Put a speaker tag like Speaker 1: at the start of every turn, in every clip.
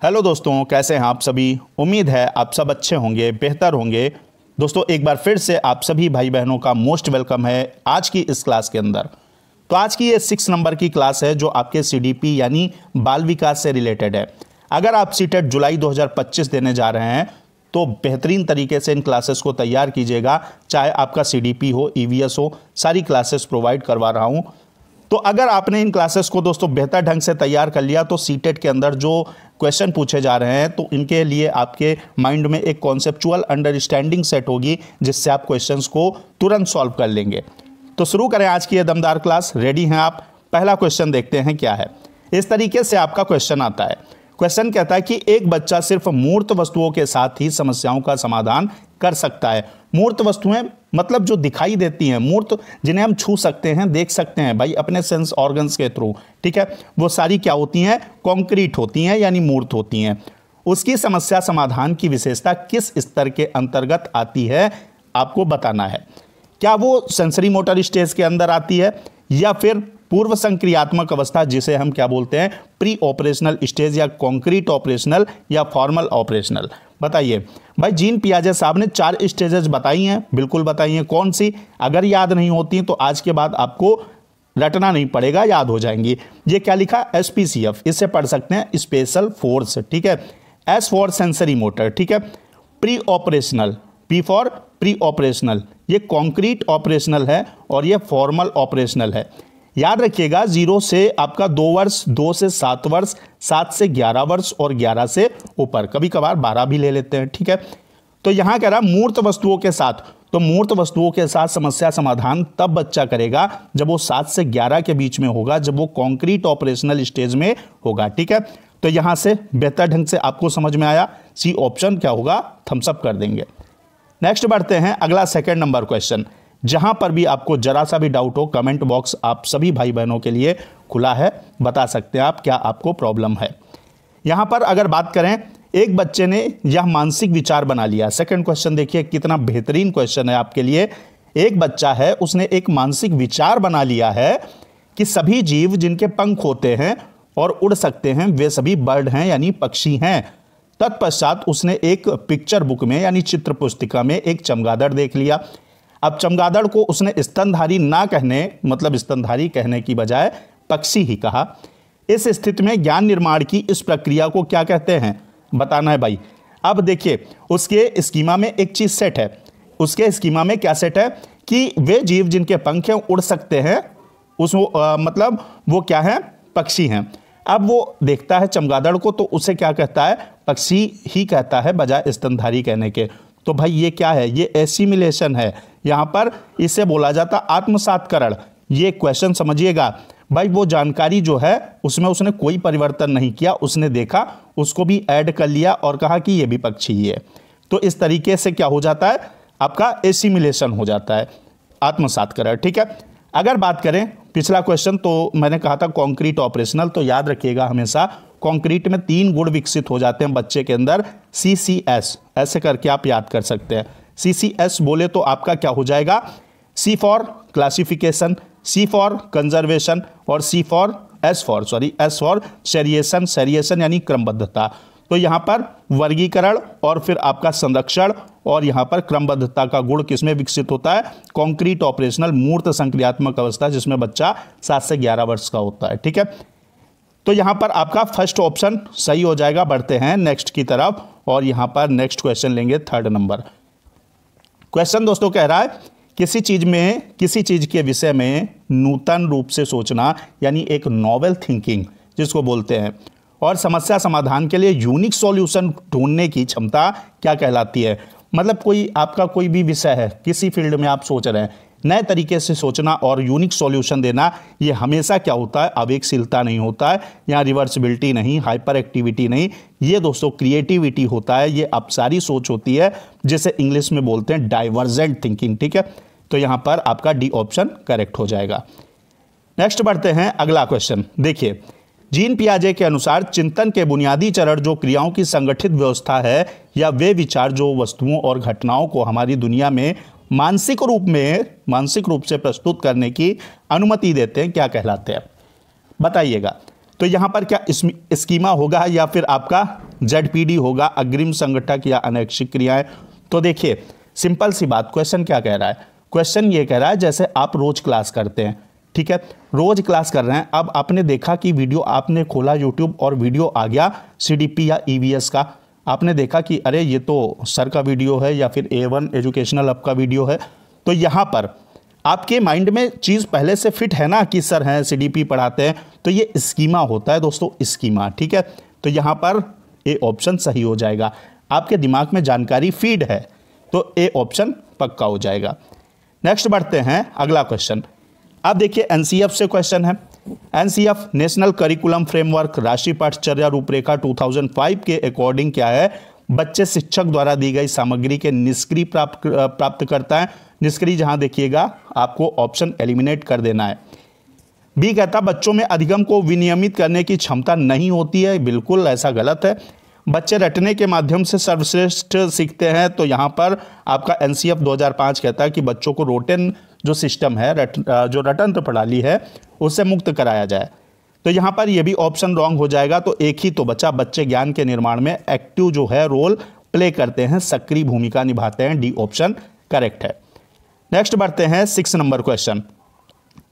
Speaker 1: Hello दोस्तों, कैसे हैं आप सभी। उम्मीद है आप सब अच्छे होंगे, बेहतर होंगे। दोस्तों एक बार फिर से आप सभी भाई बहनों का मोस्ट वेलकम है आज की इस क्लास के अंदर। तो आज की ये 6 नंबर की क्लास है जो आपके सीडीपी यानी बाल विकास से रिलेटेड है। अगर आप सीटेट जुलाई 2025 देने जा रहे हैं तो बेहतरीन तरीके से इन क्लासेस को तैयार कीजिएगा। चाहे आपका सीडीपी हो, ईवीएस हो, सारी क्लासेस प्रोवाइड करवा रहा हूँ। तो अगर आपने इन क्लासेस को दोस्तों बेहतर ढंग से तैयार कर लिया तो सीटेट के अंदर जो क्वेश्चन पूछे जा रहे हैं तो इनके लिए आपके माइंड में एक कॉन्सेप्चुअल अंडरस्टैंडिंग सेट होगी जिससे आप क्वेश्चंस को तुरंत सॉल्व कर लेंगे। तो शुरू करें आज की ये दमदार क्लास। रेडी हैं आप? पहला क्वेश्चन देखते हैं क्या है। इस तरीके से आपका क्वेश्चन आता है। क्वेश्चन कहता है कि एक बच्चा सिर्फ मूर्त वस्तुओं के साथ ही समस्याओं का समाधान कर सकता है। मूर्त वस्तुएं मतलब जो दिखाई देती हैं, मूर्त जिन्हें हम छू सकते हैं, देख सकते हैं भाई अपने सेंस ऑर्गन्स के थ्रू, ठीक है, वो सारी क्या होती हैं? कॉन्क्रीट होती हैं यानी मूर्त होती हैं। उसकी समस्या समाधान की विशेषता किस स्तर के अंतर्गत आती है आपको बताना है। क्या वो सेंसरी मोटर स्टेज के अंदर आती है या फिर पूर्व संक्रियात्मक अवस्था जिसे हम क्या बोलते हैं प्री ऑपरेशनल स्टेज, या कॉन्क्रीट ऑपरेशनल या फॉर्मल ऑपरेशनल। बताइए भाई, जीन पियाजे साहब ने 4 स्टेजेस बताई हैं, बिल्कुल बताई हैं। कौन सी? अगर याद नहीं होती तो आज के बाद आपको रटना नहीं पड़ेगा, याद हो जाएंगी। ये क्या लिखा? एसपीसीएफ, इससे पढ़ सकते हैं स्पेशल फोर्स, ठीक है। एस फॉर सेंसरी मोटर, ठीक है। Pre operational, P for pre operational, ये कॉन्क्रीट ऑपरेशनल है और ये फॉर्मल ऑपरेशनल है। याद रखिएगा 0 से आपका 2 वर्ष, 2 से 7 वर्ष, 7 से 11 वर्ष और 11 से ऊपर, कभी कभार 12 भी ले लेते हैं, ठीक है। तो यहां कह रहा मूर्त वस्तुओं के साथ, तो मूर्त वस्तुओं के साथ समस्या समाधान तब बच्चा करेगा जब वो 7 से 11 के बीच में होगा, जब वो कॉन्क्रीट ऑपरेशनल स्टेज में होगा, ठीक है। तो यहां से बेहतर ढंग से आपको समझ में आया, सी ऑप्शन क्या होगा, थम्स अप कर देंगे। नेक्स्ट बढ़ते हैं अगला सेकंड नंबर क्वेश्चन। जहां पर भी आपको जरा सा भी डाउट हो, कमेंट बॉक्स आप सभी भाई बहनों के लिए खुला है, बता सकते हैं आप क्या आपको प्रॉब्लम है। यहां पर अगर बात करें, एक बच्चे ने यह मानसिक विचार बना लिया। सेकंड क्वेश्चन देखिए कितना बेहतरीन क्वेश्चन है आपके लिए। एक बच्चा है, उसने एक मानसिक विचार बना लिया है कि सभी जीव जिनके पंख होते हैं और उड़ सकते हैं वे सभी बर्ड हैं यानी पक्षी हैं। तत्पश्चात उसने एक पिक्चर बुक में यानी चित्र पुस्तिका में एक चमगादड़ देख लिया। अब चमगादड़ को उसने स्तनधारी ना कहने, मतलब स्तनधारी कहने की बजाय पक्षी ही कहा। इस स्थिति में ज्ञान निर्माण की इस प्रक्रिया को क्या कहते हैं, बताना है भाई। अब देखिए उसके स्कीमा में एक चीज सेट है। उसके स्कीमा में क्या सेट है कि वे जीव जिनके पंख हैं उड़ सकते हैं, मतलब वो क्या है, पक्षी हैं। अब वो देखता है चमगादड़ को तो उसे क्या कहता है, पक्षी ही कहता है बजाय स्तनधारी कहने के। तो भाई ये क्या है, ये एसिमिलेशन है। यहां पर इसे बोला जाता आत्मसातकरण। ये क्वेश्चन समझिएगा भाई, वो जानकारी जो है उसमें उसने कोई परिवर्तन नहीं किया, उसने देखा, उसको भी ऐड कर लिया और कहा कि ये भी पक्षी ही है। तो इस तरीके से क्या हो जाता है, आपका एसिमिलेशन हो जाता है, आत्मसातकरण, ठीक है। अगर बात करें पिछला क्वेश्चन, तो मैंने कहा था कॉन्क्रीट ऑपरेशनल, तो याद रखिएगा हमेशा कॉन्क्रीट में 3 गुण विकसित हो जाते हैं बच्चे के अंदर, CCS, ऐसे करके आप याद कर सकते हैं। CCS बोले तो आपका क्या हो जाएगा, C for classification, C for conservation और S फॉर सेरिएशन, सेरिएशन यानी क्रमबद्धता। तो यहां पर वर्गीकरण और फिर आपका संरक्षण और यहां पर क्रमबद्धता का गुण किसमें विकसित होता है, कॉन्क्रीट ऑपरेशनल मूर्त संक्रियात्मक अवस्था जिसमें बच्चा 7 से 11 वर्ष का होता है, ठीक है। तो यहां पर आपका फर्स्ट ऑप्शन सही हो जाएगा। बढ़ते हैं नेक्स्ट की तरफ और यहां पर नेक्स्ट क्वेश्चन लेंगे थर्ड नंबर क्वेश्चन। दोस्तों कह रहा है किसी चीज के विषय में नूतन रूप से सोचना यानी एक नॉवेल थिंकिंग जिसको बोलते हैं, और समस्या समाधान के लिए यूनिक सॉल्यूशन ढूंढने की क्षमता क्या कहलाती है। मतलब कोई आपका कोई भी विषय है, किसी फील्ड में आप सोच रहे हैं, नए तरीके से सोचना और यूनिक सॉल्यूशन देना, ये हमेशा क्या होता है, आवेगशीलता नहीं होता है, यहाँ रिवर्सिबिलिटी नहीं, हाइपर एक्टिविटी नहीं, ये दोस्तों क्रिएटिविटी होता है, ये अपसारी सोच होती है जिसे इंग्लिश में बोलते हैं डाइवर्जेंट थिंकिंग, ठीक है। तो यहाँ पर आपका डी ऑप्शन करेक्ट हो जाएगा। नेक्स्ट बढ़ते हैं अगला क्वेश्चन। देखिए जीन पियाजे के अनुसार चिंतन के बुनियादी चरण जो क्रियाओं की संगठित व्यवस्था है या वे विचार जो वस्तुओं और घटनाओं को हमारी दुनिया में मानसिक रूप से प्रस्तुत करने की अनुमति देते हैं, क्या कहलाते हैं, बताइएगा। तो यहाँ पर क्या स्कीमा होगा या फिर आपका ZPD होगा, अग्रिम संगठक या अनैच्छिक क्रियाएं। तो देखिए सिंपल सी बात, क्वेश्चन क्या कह रहा है, क्वेश्चन ये कह रहा है जैसे आप रोज क्लास करते हैं, ठीक है, रोज क्लास कर रहे हैं, अब आपने देखा कि वीडियो आपने खोला यूट्यूब और वीडियो आ गया CDP या EVS का, आपने देखा कि अरे ये तो सर का वीडियो है या फिर A1 एजुकेशनल हब का वीडियो है। तो यहाँ पर आपके माइंड में चीज़ पहले से फिट है ना कि सर हैं CDP पढ़ाते हैं, तो ये स्कीमा होता है दोस्तों, स्कीमा, ठीक है। तो यहाँ पर ए ऑप्शन सही हो जाएगा, आपके दिमाग में जानकारी फीड है तो ए ऑप्शन पक्का हो जाएगा। नेक्स्ट बढ़ते हैं अगला क्वेश्चन। अब देखिए NCF से क्वेश्चन है। NCF नेशनल करिकुलम फ्रेमवर्क राष्ट्रीय पाठ्यचर्या रूपरेखा 2005 के अकॉर्डिंग क्या है, बच्चे शिक्षक द्वारा दी गई सामग्री के निष्क्रिय प्राप्त करता है। निष्क्रिय जहां देखिएगा आपको ऑप्शन एलिमिनेट कर देना है। बी कहता बच्चों में अधिगम को विनियमित करने की क्षमता नहीं होती है, बिल्कुल ऐसा गलत है। बच्चे रटने के माध्यम से सर्वश्रेष्ठ सीखते हैं, तो यहाँ पर आपका NCF 2005 कहता है कि बच्चों को रोटेन जो सिस्टम है, जो रटंत्र प्रणाली है, उससे मुक्त कराया जाए। तो यहाँ पर यह भी ऑप्शन रॉन्ग हो जाएगा। तो एक ही तो बच्चा, बच्चे ज्ञान के निर्माण में एक्टिव जो है रोल प्ले करते हैं, सक्रिय भूमिका निभाते हैं, डी ऑप्शन करेक्ट है। नेक्स्ट बढ़ते हैं 6 नंबर क्वेश्चन।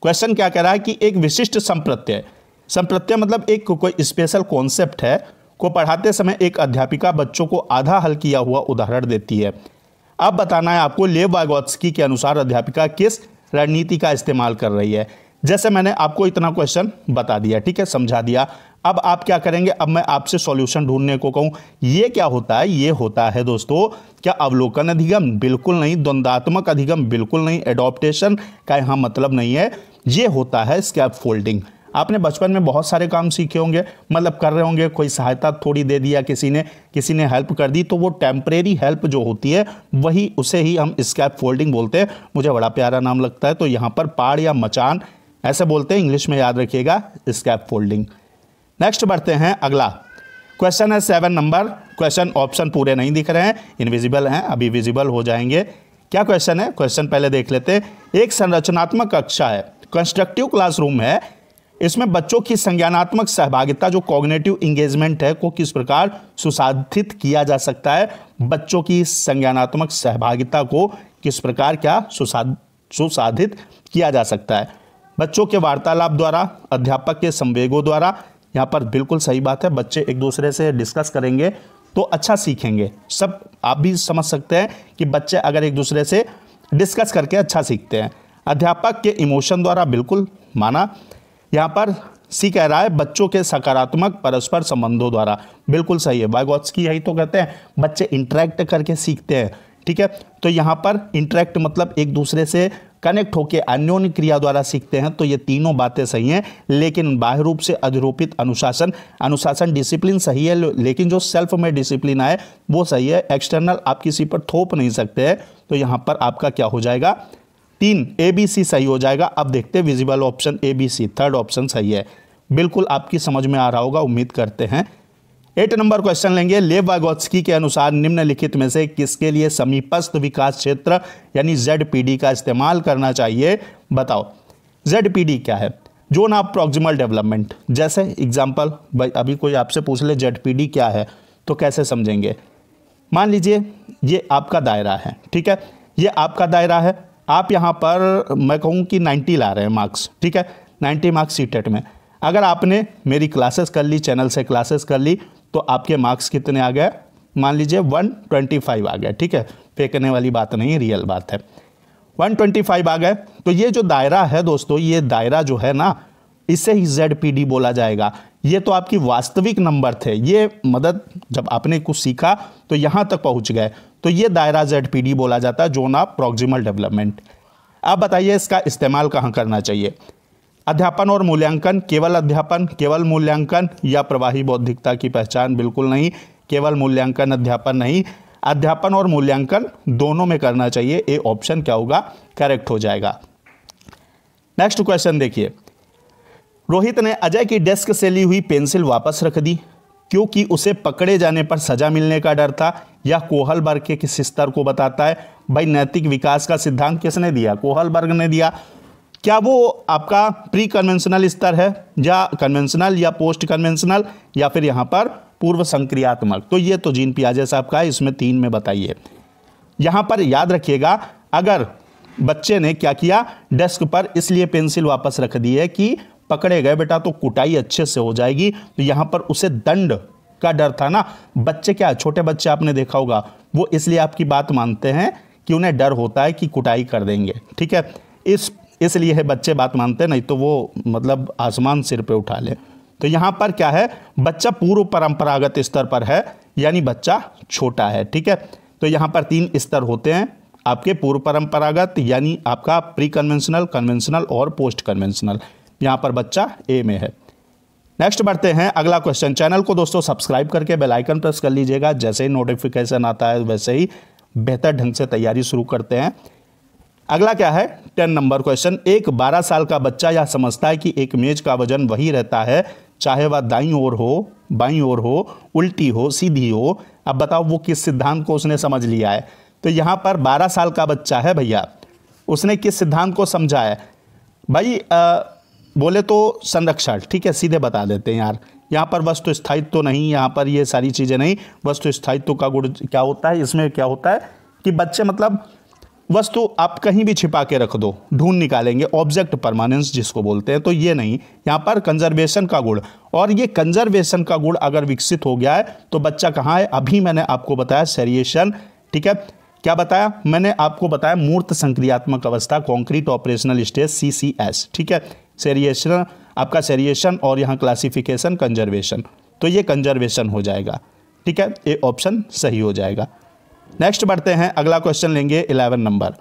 Speaker 1: क्वेश्चन क्या कह रहा है कि एक विशिष्ट संप्रत्यय, संप्रत्यय मतलब एक कोई स्पेशल कॉन्सेप्ट है को पढ़ाते समय एक अध्यापिका बच्चों को आधा हल किया हुआ उदाहरण देती है। अब बताना है आपको लेव वाइगोत्स्की के अनुसार अध्यापिका किस रणनीति का इस्तेमाल कर रही है। जैसे मैंने आपको इतना क्वेश्चन बता दिया, ठीक है, समझा दिया। अब आप क्या करेंगे, अब मैं आपसे सॉल्यूशन ढूंढने को कहूं, ये क्या होता है, ये होता है दोस्तों क्या अवलोकन अधिगम, बिल्कुल नहीं। द्वंद्वात्मक अधिगम, बिल्कुल नहीं। एडॉप्टेशन का यहाँ मतलब नहीं है, ये होता है स्कैप फोल्डिंग। आपने बचपन में बहुत सारे काम सीखे होंगे, मतलब कर रहे होंगे, कोई सहायता थोड़ी दे दिया किसी ने हेल्प कर दी, तो वो टेम्परेरी हेल्प जो होती है वही, उसे ही हम स्कैप फोल्डिंग बोलते हैं। मुझे बड़ा प्यारा नाम लगता है, तो यहाँ पर पाड़ या मचान ऐसे बोलते हैं, इंग्लिश में याद रखिएगा, स्कैप फोल्डिंग। नेक्स्ट बढ़ते हैं अगला क्वेश्चन है 7 नंबर क्वेश्चन। ऑप्शन पूरे नहीं दिख रहे हैं, इनविजिबल हैं, अभी विजिबल हो जाएंगे। क्या क्वेश्चन है, क्वेश्चन पहले देख लेते हैं। एक संरचनात्मक कक्षा है, कंस्ट्रक्टिव क्लासरूम है, इसमें बच्चों की संज्ञानात्मक सहभागिता जो कॉग्निटिव इंगेजमेंट है को किस प्रकार सुसाधित किया जा सकता है। बच्चों की संज्ञानात्मक सहभागिता को किस प्रकार क्या सुसाधित किया जा सकता है। बच्चों के वार्तालाप द्वारा, अध्यापक के संवेगों द्वारा। यहाँ पर बिल्कुल सही बात है, बच्चे एक दूसरे से डिस्कस करेंगे तो अच्छा सीखेंगे। सब आप भी समझ सकते हैं कि बच्चे अगर एक दूसरे से डिस्कस करके अच्छा सीखते हैं। अध्यापक के इमोशन द्वारा, बिल्कुल माना। यहाँ पर सी कह रहा है बच्चों के सकारात्मक परस्पर संबंधों द्वारा, बिल्कुल सही है। वाइगोत्स्की यही तो कहते हैं बच्चे इंटरेक्ट करके सीखते हैं, ठीक है। तो यहाँ पर इंटरेक्ट मतलब एक दूसरे से कनेक्ट होकर अन्योन्य क्रिया द्वारा सीखते हैं, तो ये तीनों बातें सही हैं। लेकिन बाह्य रूप से अधिरोपित अनुशासन डिसिप्लिन सही है, लेकिन जो सेल्फ में डिसिप्लिन आए वो सही है। एक्सटर्नल आप किसी पर थोप नहीं सकते हैं, तो यहाँ पर आपका क्या हो जाएगा, 3 ABC सही हो जाएगा। अब देखते हैं visible option ABC, third option सही है। बिल्कुल आपकी समझ में आ रहा होगा, उम्मीद करते हैं। 8 नंबर क्वेश्चन लेंगे। लेव वाइगोत्स्की के अनुसार निम्नलिखित में से किसके लिए समीपस्थ विकास क्षेत्र यानी ZPD का इस्तेमाल करना चाहिए, बताओ। ZPD क्या है, जोन ऑफ प्रॉक्सिमल डेवलपमेंट। जैसे एग्जांपल, भाई अभी कोई आपसे पूछ ले ZPD क्या है तो कैसे समझेंगे। मान लीजिए ये आपका दायरा है, ठीक है, ये आपका दायरा है। आप यहाँ पर मैं कहूँ कि 90 ला रहे हैं मार्क्स, ठीक है, 90 मार्क्स सीटेट में। अगर आपने मेरी क्लासेस कर ली, चैनल से क्लासेस कर ली, तो आपके मार्क्स कितने आ गए, मान लीजिए 125 आ गए, ठीक है, फेंकने वाली बात नहीं, रियल बात है। 125 आ गए, तो ये जो दायरा है दोस्तों, ये दायरा जो है ना, इसे ही ZPD बोला जाएगा। ये तो आपकी वास्तविक नंबर थे, ये मदद जब आपने कुछ सीखा तो यहाँ तक पहुँच गए, तो ये दायरा ZPD बोला जाता है, जोन ऑफ प्रॉक्सिमल डेवलपमेंट। अब बताइए इसका इस्तेमाल कहाँ करना चाहिए। अध्यापन और मूल्यांकन, केवल अध्यापन, केवल मूल्यांकन, या प्रवाही बौद्धिकता की पहचान, बिल्कुल नहीं। केवल मूल्यांकन, अध्यापन नहीं, अध्यापन और मूल्यांकन दोनों में करना चाहिए। ए ऑप्शन क्या होगा, करेक्ट हो जाएगा। नेक्स्ट क्वेश्चन देखिए। रोहित ने अजय की डेस्क से ली हुई पेंसिल वापस रख दी क्योंकि उसे पकड़े जाने पर सजा मिलने का डर था। यह कोहलबर्ग के किस स्तर को बताता है। भाई नैतिक विकास का सिद्धांत किसने दिया, कोहलबर्ग ने दिया। क्या वो आपका प्री कन्वेंशनल स्तर है, या कन्वेंशनल, या पोस्ट कन्वेंशनल, या फिर यहाँ पर पूर्व संक्रियात्मक? तो ये तो जीन पियाजे साहब का है, इसमें 3 में बताइए। यहाँ पर याद रखिएगा, अगर बच्चे ने क्या किया, डेस्क पर इसलिए पेंसिल वापस रख दी है कि पकड़े गए बेटा तो कुटाई अच्छे से हो जाएगी, तो यहाँ पर उसे दंड का डर था ना। बच्चे क्या, छोटे बच्चे आपने देखा होगा, वो इसलिए आपकी बात मानते हैं कि उन्हें डर होता है कि कुटाई कर देंगे, ठीक है, इसलिए है बच्चे बात मानते हैं, नहीं तो वो मतलब आसमान सिर पे उठा ले। तो यहाँ पर क्या है, बच्चा पूर्व परंपरागत स्तर पर है, यानी बच्चा छोटा है, ठीक है। तो यहाँ पर 3 स्तर होते हैं आपके, पूर्व परंपरागत यानी आपका प्री कन्वेंशनल, कन्वेंशनल और पोस्ट कन्वेंशनल। यहाँ पर बच्चा ए में है। नेक्स्ट बढ़ते हैं अगला क्वेश्चन। चैनल को दोस्तों सब्सक्राइब करके बेल आइकन प्रेस कर लीजिएगा, जैसे ही नोटिफिकेशन आता है वैसे ही बेहतर ढंग से तैयारी शुरू करते हैं। अगला क्या है, 10 नंबर क्वेश्चन। एक 12 साल का बच्चा यह समझता है कि एक मेज का वजन वही रहता है, चाहे वह दाईं ओर हो, बाईं ओर हो, उल्टी हो, सीधी हो। अब बताओ वो किस सिद्धांत को उसने समझ लिया है? तो यहाँ पर 12 साल का बच्चा है भैया, उसने किस सिद्धांत को समझा है भाई? बोले तो संरक्षण, ठीक है, सीधे बता देते हैं यार। यहाँ पर वस्तु स्थायित्व तो नहीं, यहाँ पर ये सारी चीज़ें नहीं। वस्तु स्थायित्व का गुण क्या होता है, इसमें क्या होता है कि बच्चे मतलब वस्तु आप कहीं भी छिपा के रख दो, ढूंढ निकालेंगे, ऑब्जेक्ट परमानेंस जिसको बोलते हैं। तो ये नहीं, यहाँ पर कंजर्वेशन का गुण, और ये कंजर्वेशन का गुण अगर विकसित हो गया है तो बच्चा कहाँ है? अभी मैंने आपको बताया सेरिएशन, ठीक है। क्या बताया मैंने आपको? बताया मूर्त संक्रियात्मक अवस्था, कॉन्क्रीट ऑपरेशनल स्टेज, CCS, ठीक है। सेरिएशन आपका सेरिएशन, और यहाँ क्लासिफिकेशन कंजर्वेशन, तो ये कंजर्वेशन हो जाएगा, ठीक है, ये ऑप्शन सही हो जाएगा। नेक्स्ट बढ़ते हैं, अगला क्वेश्चन लेंगे 11 नंबर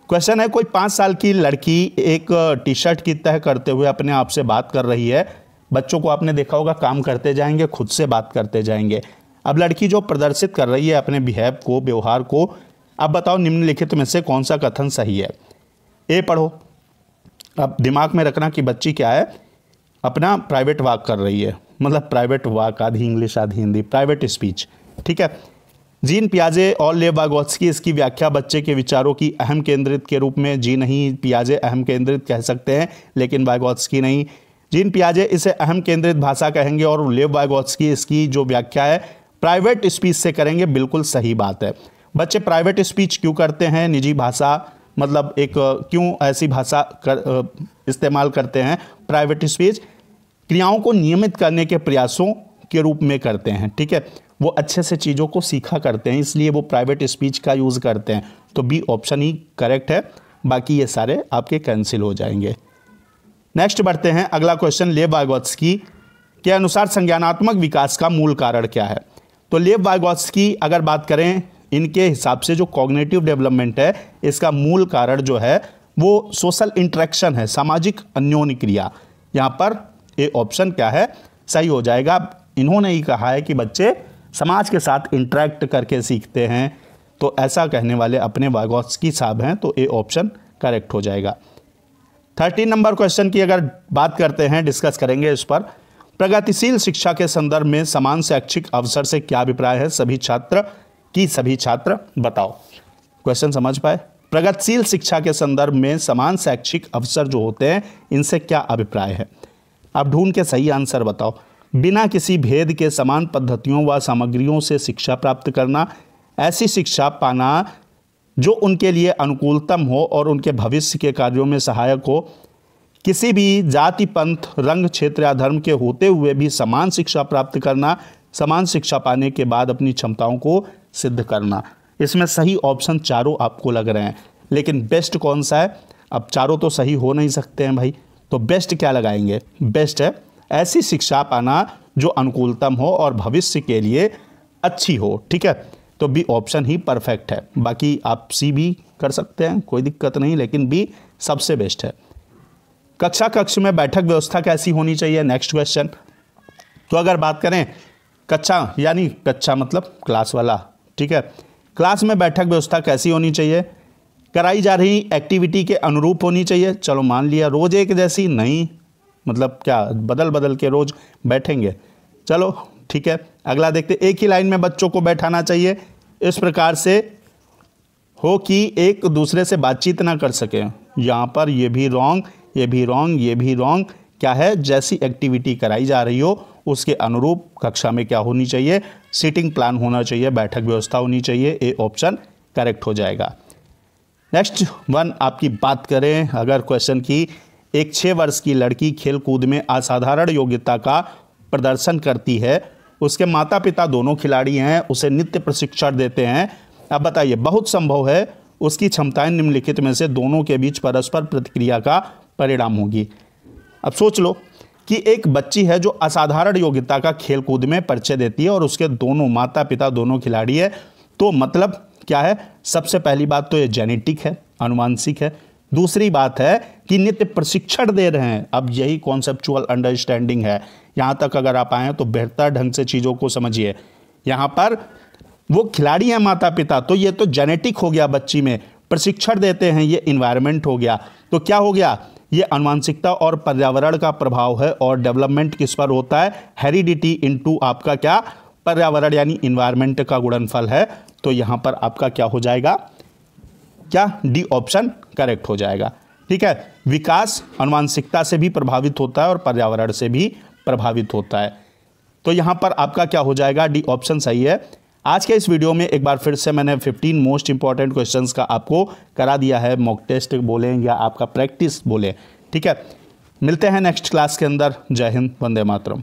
Speaker 1: क्वेश्चन है। कोई 5 साल की लड़की एक टी शर्ट की तह करते हुए अपने आप से बात कर रही है। बच्चों को आपने देखा होगा, काम करते जाएंगे, खुद से बात करते जाएंगे। अब लड़की जो प्रदर्शित कर रही है अपने बिहेव को, व्यवहार को, अब बताओ निम्नलिखित में से कौन सा कथन सही है? ए पढ़ो। अब दिमाग में रखना कि बच्ची क्या है, अपना प्राइवेट वाक कर रही है, मतलब प्राइवेट वाक, आधी इंग्लिश आधी हिंदी, प्राइवेट स्पीच, ठीक है। जीन पियाजे और लेव वाइगोत्स्की इसकी व्याख्या बच्चे के विचारों की अहम केंद्रित के रूप में, जी नहीं, पियाजे अहम केंद्रित कह सकते हैं लेकिन वाइगोत्स्की नहीं। जीन पियाजे इसे अहम केंद्रित भाषा कहेंगे और लेव वाइगोत्स्की इसकी जो व्याख्या है प्राइवेट स्पीच से करेंगे। बिल्कुल सही बात है। बच्चे प्राइवेट स्पीच क्यों करते हैं, निजी भाषा, मतलब एक क्यों ऐसी भाषा इस्तेमाल करते हैं? प्राइवेट स्पीच क्रियाओं को नियमित करने के प्रयासों के रूप में करते हैं, ठीक है। वो अच्छे से चीज़ों को सीखा करते हैं, इसलिए वो प्राइवेट स्पीच का यूज़ करते हैं। तो बी ऑप्शन ही करेक्ट है, बाकी ये सारे आपके कैंसिल हो जाएंगे। नेक्स्ट बढ़ते हैं अगला क्वेश्चन। लेव वाइगोत्स्की के अनुसार संज्ञानात्मक विकास का मूल कारण क्या है? तो लेव वाइगोत्स्की अगर बात करें, इनके हिसाब से जो कॉग्निटिव डेवलपमेंट है, इसका मूल कारण जो है वो सोशल इंटरेक्शन है, सामाजिक अन्योन्य क्रिया। यहाँ पर ए ऑप्शन क्या है, सही हो जाएगा। इन्होंने ही कहा है कि बच्चे समाज के साथ इंटरेक्ट करके सीखते हैं, तो ऐसा कहने वाले अपने वाइगोत्स्की साहब हैं, तो ए ऑप्शन करेक्ट हो जाएगा। 13 नंबर क्वेश्चन की अगर बात करते हैं, डिस्कस करेंगे इस पर। प्रगतिशील शिक्षा के संदर्भ में समान शैक्षिक अवसर से क्या अभिप्राय है? सभी छात्र बताओ। क्वेश्चन समझ पाए? प्रगतिशील शिक्षा के संदर्भ में समान शैक्षिक अवसर जो होते हैं, इनसे क्या अभिप्राय है? आप ढूंढ के सही आंसर बताओ। बिना किसी भेद के समान पद्धतियों व सामग्रियों से शिक्षा प्राप्त करना, ऐसी शिक्षा पाना जो उनके लिए अनुकूलतम हो और उनके भविष्य के कार्यों में सहायक हो। किसी भी जाति, पंथ, रंग, क्षेत्र या धर्म के होते हुए भी समान शिक्षा प्राप्त करना, समान शिक्षा पाने के बाद अपनी क्षमताओं को सिद्ध करना। इसमें सही ऑप्शन चारों आपको लग रहे हैं, लेकिन बेस्ट कौन सा है? अब चारों तो सही हो नहीं सकते हैं भाई, तो बेस्ट क्या लगाएंगे? बेस्ट है ऐसी शिक्षा पाना जो अनुकूलतम हो और भविष्य के लिए अच्छी हो, ठीक है। तो बी ऑप्शन ही परफेक्ट है। बाकी आप सी भी कर सकते हैं, कोई दिक्कत नहीं, लेकिन बी सबसे बेस्ट है। कक्ष में बैठक व्यवस्था कैसी होनी चाहिए? Next question. तो अगर बात करें कक्षा, यानी कक्षा मतलब क्लास वाला, ठीक है। क्लास में बैठक व्यवस्था कैसी होनी चाहिए? कराई जा रही एक्टिविटी के अनुरूप होनी चाहिए। चलो मान लिया, रोज एक जैसी नहीं, मतलब क्या बदल बदल के रोज बैठेंगे? चलो ठीक है। अगला देखते, एक ही लाइन में बच्चों को बैठाना चाहिए इस प्रकार से हो कि एक दूसरे से बातचीत ना कर सके। यहाँ पर ये भी रॉन्ग, ये भी रॉन्ग, ये भी रॉन्ग। क्या है, जैसी एक्टिविटी कराई जा रही हो उसके अनुरूप कक्षा में क्या होनी चाहिए, सीटिंग प्लान होना चाहिए, बैठक व्यवस्था होनी चाहिए। ए ऑप्शन करेक्ट हो जाएगा। नेक्स्ट वन आपकी बात करें अगर क्वेश्चन की, एक 6 वर्ष की लड़की खेल कूद में असाधारण योग्यता का प्रदर्शन करती है, उसके माता पिता दोनों खिलाड़ी हैं, उसे नित्य प्रशिक्षण देते हैं। अब बताइए, बहुत संभव है उसकी क्षमताएं निम्नलिखित में से दोनों के बीच परस्पर प्रतिक्रिया का परिणाम होगी। अब सोच लो कि एक बच्ची है जो असाधारण योग्यता का खेल कूद में परिचय देती है और उसके दोनों माता पिता दोनों खिलाड़ी है, तो मतलब क्या है, सबसे पहली बात तो ये जेनेटिक है, आनुवांशिक है। दूसरी बात है कि नित्य प्रशिक्षण दे रहे हैं। अब यही कॉन्सेप्चुअल अंडरस्टैंडिंग है। यहाँ तक अगर आप आए तो बेहतर ढंग से चीज़ों को समझिए। यहाँ पर वो खिलाड़ी हैं माता पिता, तो ये तो जेनेटिक हो गया, बच्ची में प्रशिक्षण देते हैं, ये इन्वायरमेंट हो गया। तो क्या हो गया, ये आनुवांशिकता और पर्यावरण का प्रभाव है। और डेवलपमेंट किस पर होता है, हेरिडिटी इनटू आपका क्या, पर्यावरण यानी इन्वायरमेंट का गुणनफल है। तो यहाँ पर आपका क्या हो जाएगा, क्या, डी ऑप्शन करेक्ट हो जाएगा। ठीक है, विकास आनुवांशिकता से भी प्रभावित होता है और पर्यावरण से भी प्रभावित होता है। तो यहाँ पर आपका क्या हो जाएगा, डी ऑप्शन सही है। आज के इस वीडियो में एक बार फिर से मैंने 15 मोस्ट इंपॉर्टेंट क्वेश्चंस का आपको करा दिया है, मॉक टेस्ट बोलें या आपका प्रैक्टिस बोलें। ठीक है, मिलते हैं नेक्स्ट क्लास के अंदर। जय हिंद, वंदे मातरम।